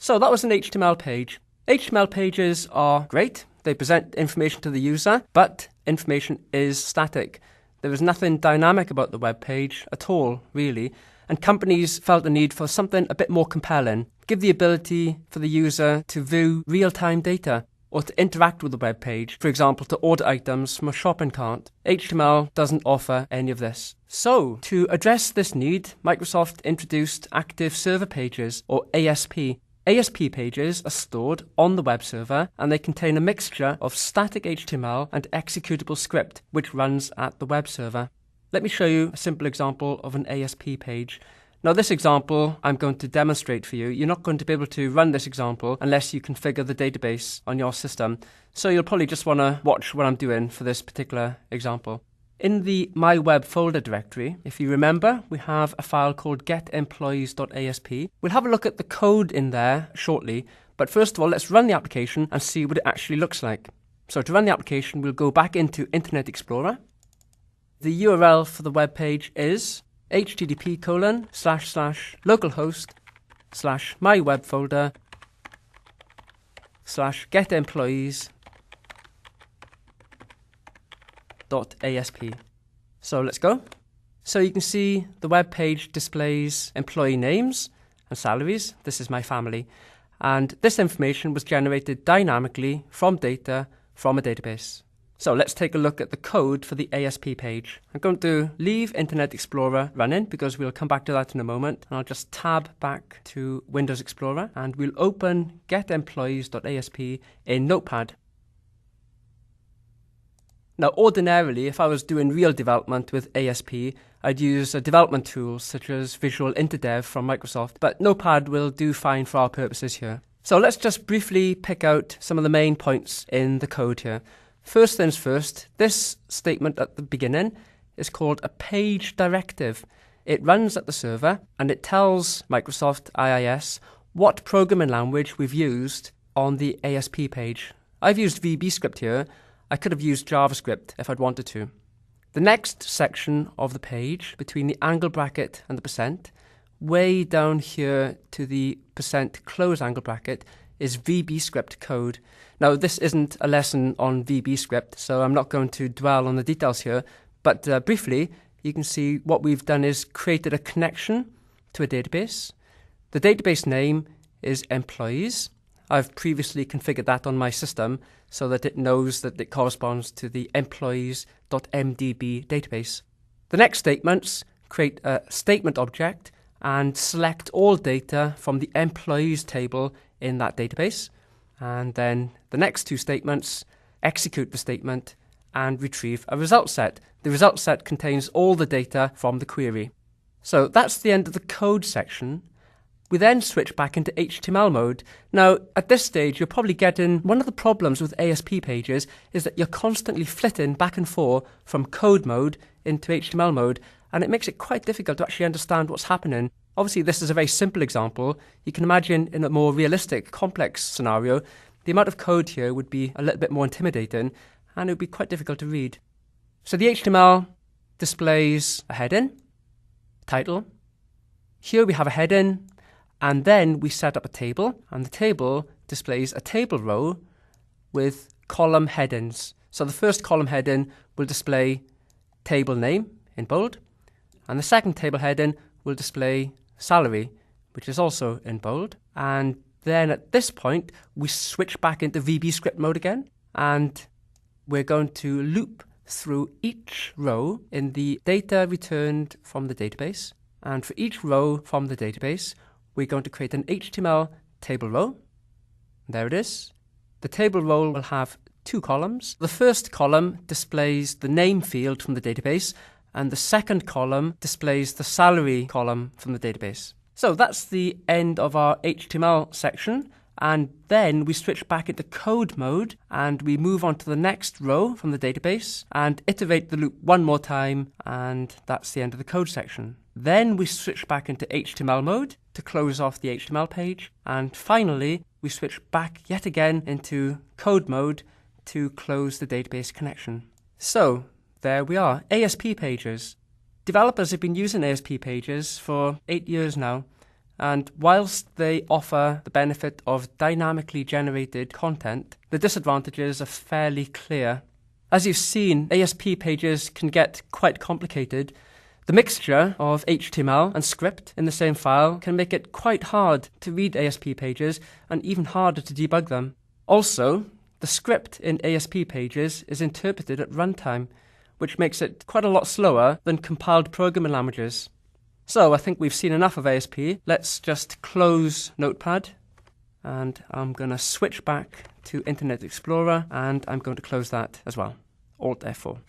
So that was an HTML page. HTML pages are great. They present information to the user, but information is static. There is nothing dynamic about the web page at all, really. And companies felt the need for something a bit more compelling. Give the ability for the user to view real-time data or to interact with the web page, for example, to order items from a shopping cart. HTML doesn't offer any of this. So, to address this need, Microsoft introduced Active Server Pages, or ASP. ASP pages are stored on the web server, and they contain a mixture of static HTML and executable script, which runs at the web server. Let me show you a simple example of an ASP page. Now this example I'm going to demonstrate for you. You're not going to be able to run this example unless you configure the database on your system. So you'll probably just want to watch what I'm doing for this particular example. In the My Web folder directory, if you remember, we have a file called getemployees.asp. We'll have a look at the code in there shortly, but first of all, let's run the application and see what it actually looks like. So to run the application, we'll go back into Internet Explorer. The URL for the web page is http://localhost/myWebfolder/getemployees.asp. So let's go. So you can see the web page displays employee names and salaries. This is my family. And this information was generated dynamically from data from a database. So let's take a look at the code for the ASP page. I'm going to leave Internet Explorer running because we'll come back to that in a moment. And I'll just tab back to Windows Explorer and we'll open getemployees.asp in Notepad. Now, ordinarily, if I was doing real development with ASP, I'd use development tools such as Visual InterDev from Microsoft, but Notepad will do fine for our purposes here. So let's just briefly pick out some of the main points in the code here. First things first, this statement at the beginning is called a page directive. It runs at the server and it tells Microsoft IIS what programming language we've used on the ASP page. I've used VBScript here. I could have used JavaScript if I'd wanted to. The next section of the page, between the angle bracket and the percent, way down here to the percent close angle bracket, is VBScript code. Now, this isn't a lesson on VBScript, so I'm not going to dwell on the details here, but briefly, you can see what we've done is created a connection to a database. The database name is employees. I've previously configured that on my system so that it knows that it corresponds to the employees.mdb database. The next statements create a statement object and select all data from the employees table in that database. And then the next two statements execute the statement and retrieve a result set. The result set contains all the data from the query. So that's the end of the code section. We then switch back into HTML mode. Now, at this stage, you're probably getting one of the problems with ASP pages is that you're constantly flitting back and forth from code mode into HTML mode, and it makes it quite difficult to actually understand what's happening. Obviously, this is a very simple example. You can imagine in a more realistic, complex scenario, the amount of code here would be a little bit more intimidating, and it would be quite difficult to read. So the HTML displays a heading, title. Here we have a heading, and then we set up a table, and the table displays a table row with column headings. So the first column heading will display table name in bold, and the second table heading will display salary, which is also in bold. And then at this point, we switch back into VBScript mode again, and we're going to loop through each row in the data returned from the database. And for each row from the database, we're going to create an HTML table row. There it is. The table row will have two columns. The first column displays the name field from the database, and the second column displays the salary column from the database. So that's the end of our HTML section, and then we switch back into code mode and we move on to the next row from the database and iterate the loop one more time, and that's the end of the code section. Then we switch back into HTML mode to close off the HTML page, and finally we switch back yet again into code mode to close the database connection. So there we are, ASP pages. Developers have been using ASP pages for 8 years now, And whilst they offer the benefit of dynamically generated content, the disadvantages are fairly clear. As you've seen, ASP pages can get quite complicated. The mixture of HTML and script in the same file can make it quite hard to read ASP pages and even harder to debug them. Also, the script in ASP pages is interpreted at runtime, which makes it quite a lot slower than compiled programming languages. So I think we've seen enough of ASP. Let's just close Notepad, and I'm going to switch back to Internet Explorer, and I'm going to close that as well. Alt F4.